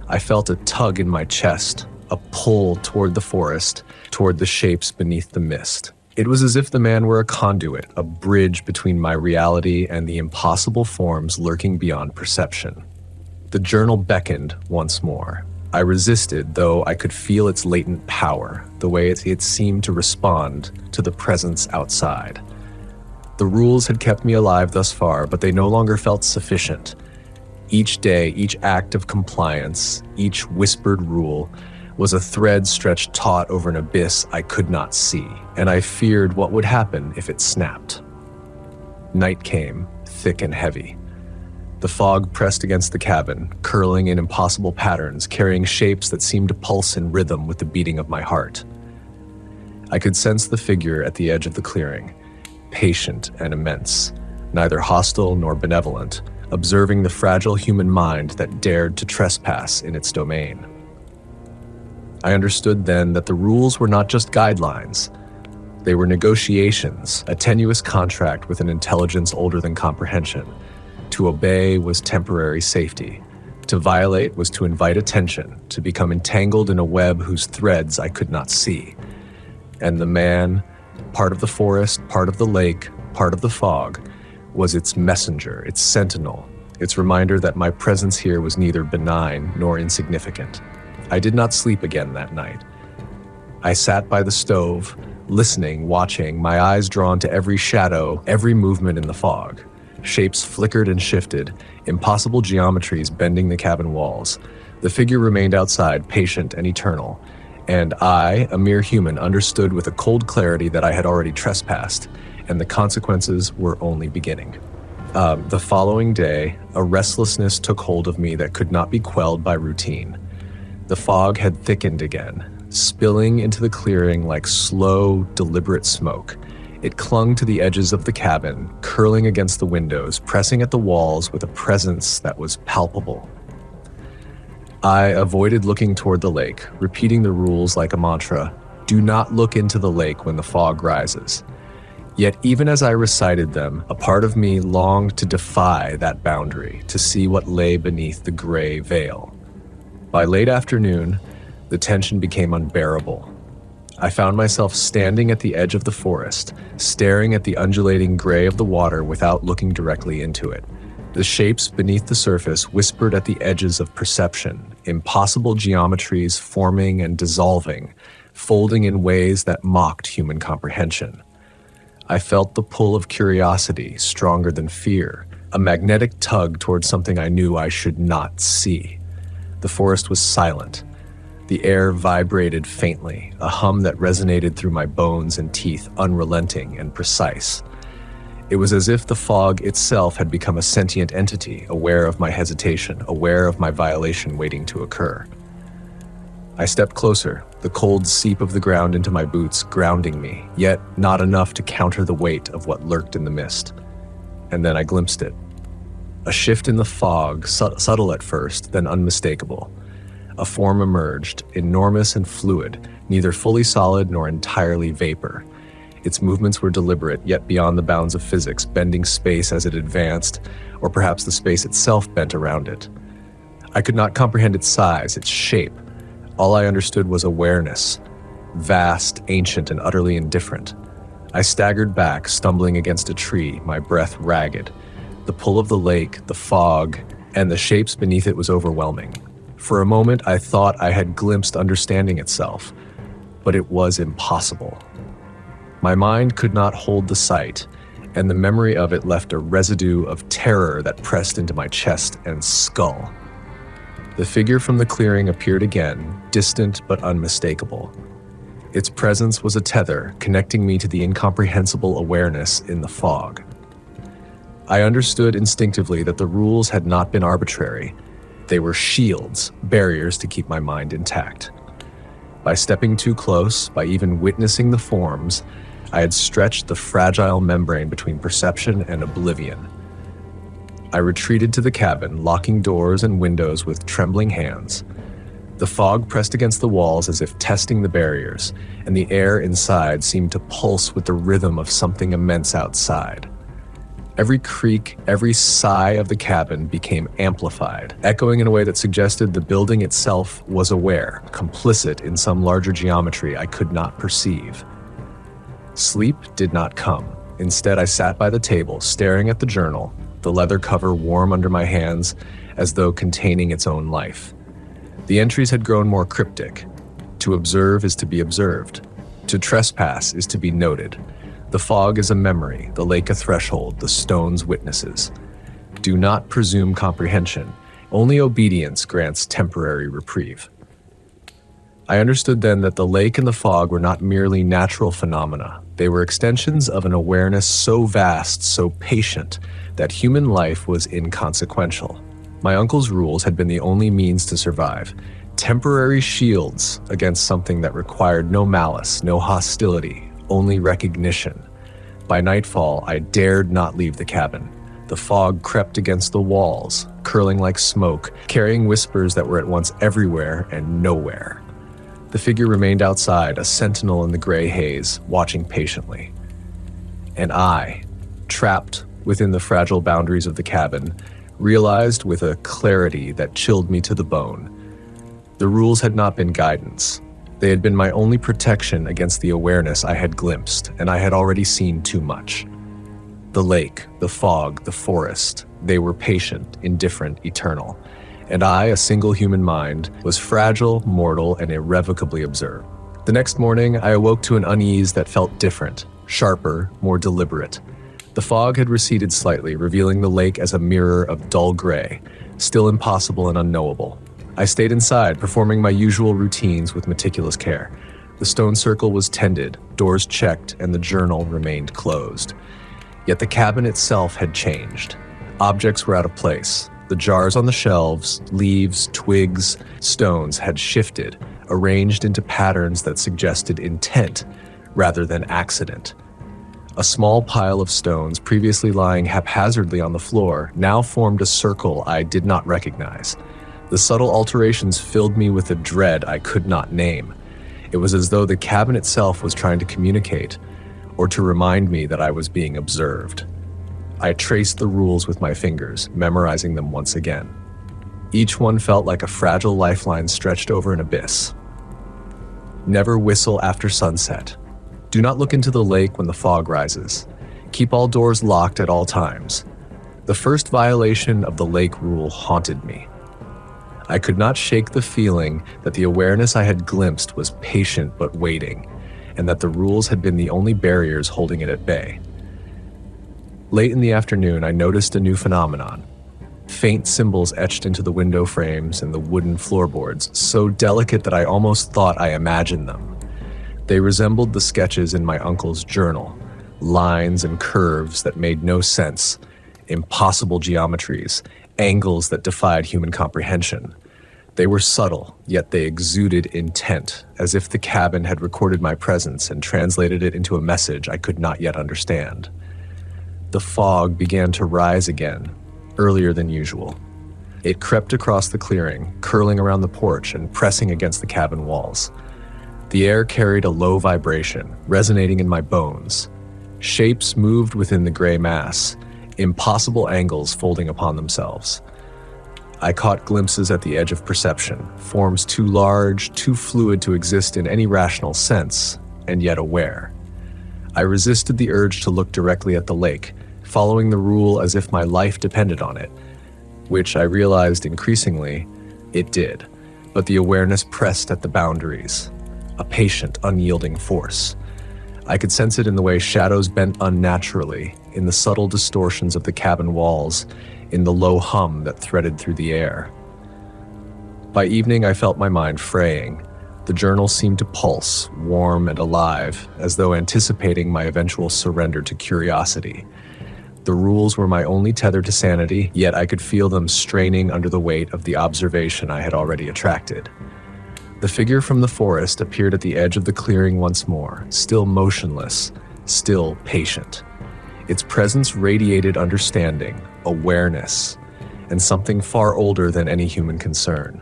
I felt a tug in my chest, a pull toward the forest, toward the shapes beneath the mist. It was as if the man were a conduit, a bridge between my reality and the impossible forms lurking beyond perception. The journal beckoned once more. I resisted, though I could feel its latent power, the way it seemed to respond to the presence outside. The rules had kept me alive thus far, but they no longer felt sufficient. Each day, each act of compliance, each whispered rule, was a thread stretched taut over an abyss I could not see, and I feared what would happen if it snapped. Night came, thick and heavy. The fog pressed against the cabin, curling in impossible patterns, carrying shapes that seemed to pulse in rhythm with the beating of my heart. I could sense the figure at the edge of the clearing, patient and immense, neither hostile nor benevolent, observing the fragile human mind that dared to trespass in its domain. I understood then that the rules were not just guidelines. They were negotiations, a tenuous contract with an intelligence older than comprehension. To obey was temporary safety. To violate was to invite attention, to become entangled in a web whose threads I could not see. And the man, part of the forest, part of the lake, part of the fog, was its messenger, its sentinel, its reminder that my presence here was neither benign nor insignificant. I did not sleep again that night. I sat by the stove, listening, watching, my eyes drawn to every shadow, every movement in the fog. Shapes flickered and shifted, impossible geometries bending the cabin walls. The figure remained outside, patient and eternal, and I, a mere human, understood with a cold clarity that I had already trespassed, and the consequences were only beginning. The following day, a restlessness took hold of me that could not be quelled by routine. The fog had thickened again, spilling into the clearing like slow, deliberate smoke. It clung to the edges of the cabin, curling against the windows, pressing at the walls with a presence that was palpable. I avoided looking toward the lake, repeating the rules like a mantra: do not look into the lake when the fog rises. Yet even as I recited them, a part of me longed to defy that boundary, to see what lay beneath the gray veil. By late afternoon, the tension became unbearable. I found myself standing at the edge of the forest, staring at the undulating gray of the water without looking directly into it. The shapes beneath the surface whispered at the edges of perception, impossible geometries forming and dissolving, folding in ways that mocked human comprehension. I felt the pull of curiosity, stronger than fear, a magnetic tug towards something I knew I should not see. The forest was silent. The air vibrated faintly, a hum that resonated through my bones and teeth, unrelenting and precise. It was as if the fog itself had become a sentient entity, aware of my hesitation, aware of my violation waiting to occur. I stepped closer, the cold seep of the ground into my boots grounding me, yet not enough to counter the weight of what lurked in the mist. And then I glimpsed it. A shift in the fog, subtle at first, then unmistakable. A form emerged, enormous and fluid, neither fully solid nor entirely vapor. Its movements were deliberate, yet beyond the bounds of physics, bending space as it advanced, or perhaps the space itself bent around it. I could not comprehend its size, its shape. All I understood was awareness, vast, ancient, and utterly indifferent. I staggered back, stumbling against a tree, my breath ragged. The pull of the lake, the fog, and the shapes beneath it was overwhelming. For a moment, I thought I had glimpsed understanding itself, but it was impossible. My mind could not hold the sight, and the memory of it left a residue of terror that pressed into my chest and skull. The figure from the clearing appeared again, distant but unmistakable. Its presence was a tether connecting me to the incomprehensible awareness in the fog. I understood instinctively that the rules had not been arbitrary. They were shields, barriers to keep my mind intact. By stepping too close, by even witnessing the forms, I had stretched the fragile membrane between perception and oblivion. I retreated to the cabin, locking doors and windows with trembling hands. The fog pressed against the walls as if testing the barriers, and the air inside seemed to pulse with the rhythm of something immense outside. Every creak, every sigh of the cabin became amplified, echoing in a way that suggested the building itself was aware, complicit in some larger geometry I could not perceive. Sleep did not come. Instead, I sat by the table, staring at the journal, the leather cover warm under my hands, as though containing its own life. The entries had grown more cryptic. To observe is to be observed. To trespass is to be noted. The fog is a memory, the lake a threshold, the stones witnesses. Do not presume comprehension. Only obedience grants temporary reprieve. I understood then that the lake and the fog were not merely natural phenomena. They were extensions of an awareness so vast, so patient, that human life was inconsequential. My uncle's rules had been the only means to survive, temporary shields against something that required no malice, no hostility, only recognition. By nightfall, I dared not leave the cabin. The fog crept against the walls, curling like smoke, carrying whispers that were at once everywhere and nowhere. The figure remained outside, a sentinel in the gray haze, watching patiently. And I, trapped within the fragile boundaries of the cabin, realized with a clarity that chilled me to the bone. The rules had not been guidance. They had been my only protection against the awareness I had glimpsed, and I had already seen too much. The lake, the fog, the forest, they were patient, indifferent, eternal. And I, a single human mind, was fragile, mortal, and irrevocably observed. The next morning, I awoke to an unease that felt different, sharper, more deliberate. The fog had receded slightly, revealing the lake as a mirror of dull gray, still impossible and unknowable. I stayed inside, performing my usual routines with meticulous care. The stone circle was tended, doors checked, and the journal remained closed. Yet the cabin itself had changed. Objects were out of place. The jars on the shelves, leaves, twigs, stones had shifted, arranged into patterns that suggested intent rather than accident. A small pile of stones, previously lying haphazardly on the floor, now formed a circle I did not recognize. The subtle alterations filled me with a dread I could not name. It was as though the cabin itself was trying to communicate, or to remind me that I was being observed. I traced the rules with my fingers, memorizing them once again. Each one felt like a fragile lifeline stretched over an abyss. Never whistle after sunset. Do not look into the lake when the fog rises. Keep all doors locked at all times. The first violation of the lake rule haunted me. I could not shake the feeling that the awareness I had glimpsed was patient but waiting, and that the rules had been the only barriers holding it at bay. Late in the afternoon, I noticed a new phenomenon. Faint symbols etched into the window frames and the wooden floorboards, so delicate that I almost thought I imagined them. They resembled the sketches in my uncle's journal, lines and curves that made no sense, impossible geometries, angles that defied human comprehension. They were subtle, yet they exuded intent, as if the cabin had recorded my presence and translated it into a message I could not yet understand. The fog began to rise again, earlier than usual. It crept across the clearing, curling around the porch and pressing against the cabin walls. The air carried a low vibration, resonating in my bones. Shapes moved within the gray mass, impossible angles folding upon themselves. I caught glimpses at the edge of perception, forms too large, too fluid to exist in any rational sense, and yet aware. I resisted the urge to look directly at the lake, following the rule as if my life depended on it, which I realized increasingly it did, but the awareness pressed at the boundaries, a patient, unyielding force. I could sense it in the way shadows bent unnaturally, in the subtle distortions of the cabin walls, in the low hum that threaded through the air. By evening, I felt my mind fraying. The journal seemed to pulse, warm and alive, as though anticipating my eventual surrender to curiosity. The rules were my only tether to sanity, yet I could feel them straining under the weight of the observation I had already attracted. The figure from the forest appeared at the edge of the clearing once more, still motionless, still patient. Its presence radiated understanding, awareness, and something far older than any human concern.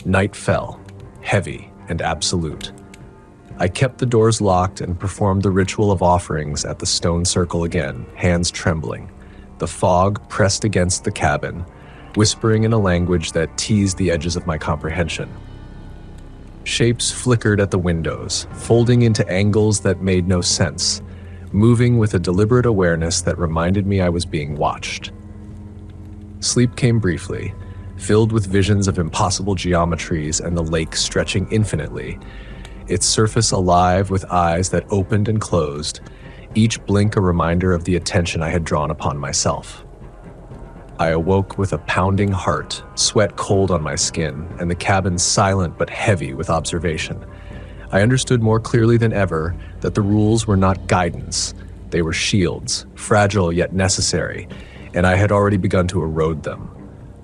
Night fell, heavy and absolute. I kept the doors locked and performed the ritual of offerings at the stone circle again, hands trembling. The fog pressed against the cabin, whispering in a language that teased the edges of my comprehension. Shapes flickered at the windows, folding into angles that made no sense, moving with a deliberate awareness that reminded me I was being watched. Sleep came briefly, filled with visions of impossible geometries and the lake stretching infinitely, its surface alive with eyes that opened and closed, each blink a reminder of the attention I had drawn upon myself. I awoke with a pounding heart, sweat cold on my skin, and the cabin silent but heavy with observation. I understood more clearly than ever that the rules were not guidance. They were shields, fragile yet necessary, and I had already begun to erode them.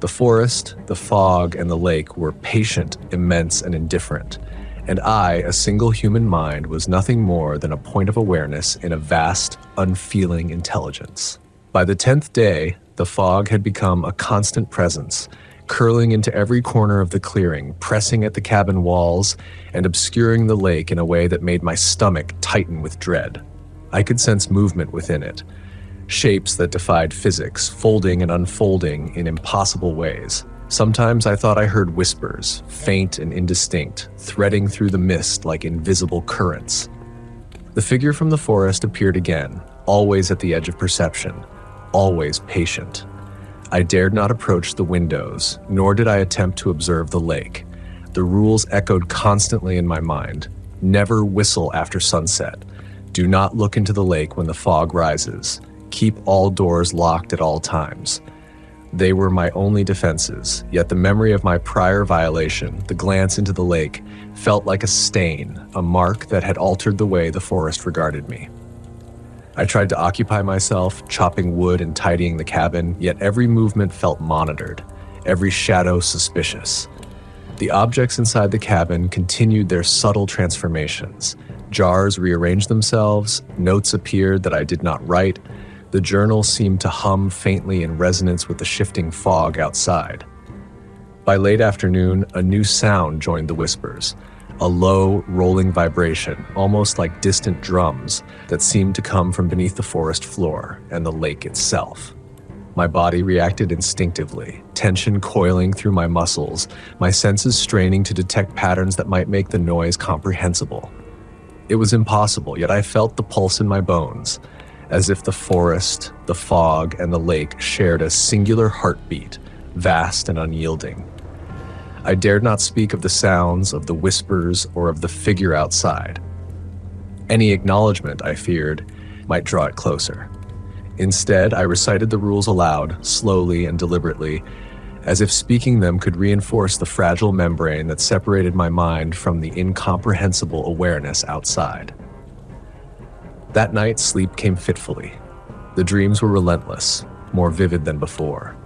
The forest, the fog, and the lake were patient, immense, and indifferent, and I, a single human mind, was nothing more than a point of awareness in a vast, unfeeling intelligence. By the 10th day, the fog had become a constant presence, curling into every corner of the clearing, pressing at the cabin walls, and obscuring the lake in a way that made my stomach tighten with dread. I could sense movement within it, shapes that defied physics, folding and unfolding in impossible ways. Sometimes I thought I heard whispers, faint and indistinct, threading through the mist like invisible currents. The figure from the forest appeared again, always at the edge of perception, always patient. I dared not approach the windows, nor did I attempt to observe the lake. The rules echoed constantly in my mind. Never whistle after sunset. Do not look into the lake when the fog rises. Keep all doors locked at all times. They were my only defenses, yet the memory of my prior violation, the glance into the lake, felt like a stain, a mark that had altered the way the forest regarded me. I tried to occupy myself, chopping wood and tidying the cabin, yet every movement felt monitored, every shadow suspicious. The objects inside the cabin continued their subtle transformations. Jars rearranged themselves, notes appeared that I did not write. The journal seemed to hum faintly in resonance with the shifting fog outside. By late afternoon, a new sound joined the whispers, a low, rolling vibration, almost like distant drums, that seemed to come from beneath the forest floor and the lake itself. My body reacted instinctively, tension coiling through my muscles, my senses straining to detect patterns that might make the noise comprehensible. It was impossible, yet I felt the pulse in my bones, as if the forest, the fog, and the lake shared a singular heartbeat, vast and unyielding. I dared not speak of the sounds, of the whispers, or of the figure outside. Any acknowledgement, I feared, might draw it closer. Instead, I recited the rules aloud, slowly and deliberately, as if speaking them could reinforce the fragile membrane that separated my mind from the incomprehensible awareness outside. That night, sleep came fitfully. The dreams were relentless, more vivid than before.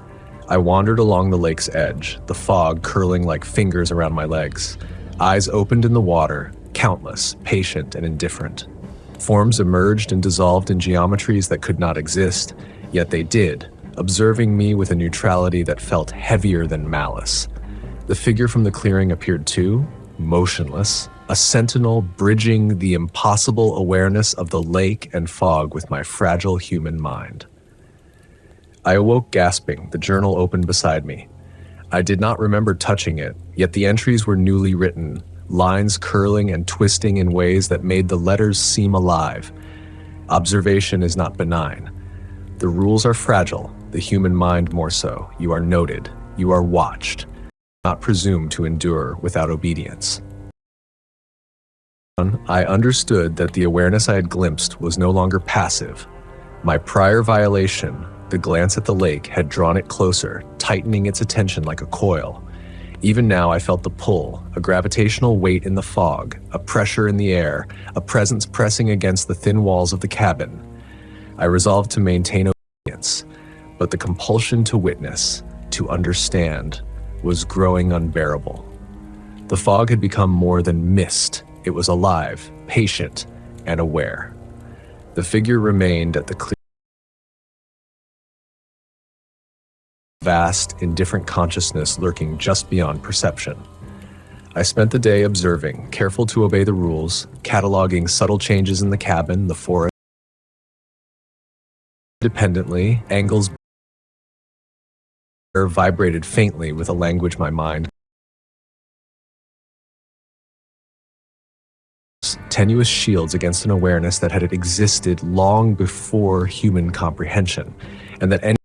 I wandered along the lake's edge, the fog curling like fingers around my legs. Eyes opened in the water, countless, patient and indifferent. Forms emerged and dissolved in geometries that could not exist, yet they did, observing me with a neutrality that felt heavier than malice. The figure from the clearing appeared too, motionless, a sentinel bridging the impossible awareness of the lake and fog with my fragile human mind. I awoke gasping, the journal open beside me. I did not remember touching it, yet the entries were newly written, lines curling and twisting in ways that made the letters seem alive. Observation is not benign. The rules are fragile, the human mind more so. You are noted, you are watched. Not presume to endure without obedience. I understood that the awareness I had glimpsed was no longer passive. My prior violation, the glance at the lake, had drawn it closer, tightening its attention like a coil. Even now I felt the pull, a gravitational weight in the fog, a pressure in the air, a presence pressing against the thin walls of the cabin. I resolved to maintain obedience. but the compulsion to witness, to understand, was growing unbearable. The fog had become more than mist. It was alive, patient, and aware. The figure remained at the clear, vast, indifferent consciousness lurking just beyond perception. I spent the day observing, careful to obey the rules, cataloging subtle changes in the cabin, the forest. Independently, Angle's vibrated faintly with a language my mind. Tenuous shields against an awareness that had existed long before human comprehension, and that any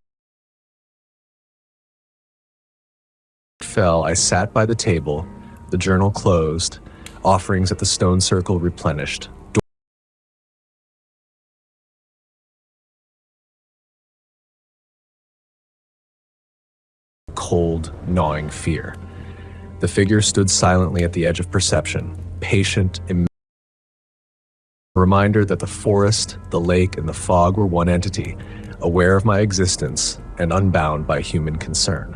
fell, I sat by the table, the journal closed, offerings at the stone circle replenished. Cold, gnawing fear. The figure stood silently at the edge of perception, patient, a reminder that the forest, the lake, and the fog were one entity, aware of my existence and unbound by human concern.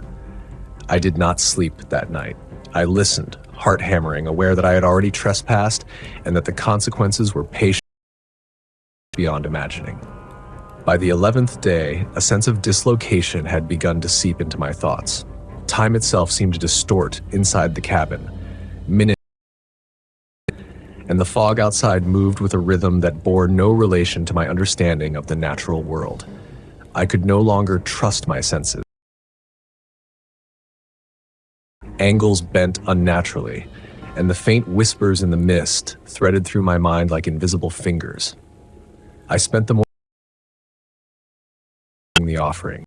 I did not sleep that night. I listened, heart hammering, aware that I had already trespassed and that the consequences were patient beyond imagining. By the 11th day, a sense of dislocation had begun to seep into my thoughts. Time itself seemed to distort inside the cabin. Minutes, and the fog outside moved with a rhythm that bore no relation to my understanding of the natural world. I could no longer trust my senses. Angles bent unnaturally, and the faint whispers in the mist threaded through my mind like invisible fingers. I spent the morning the offering.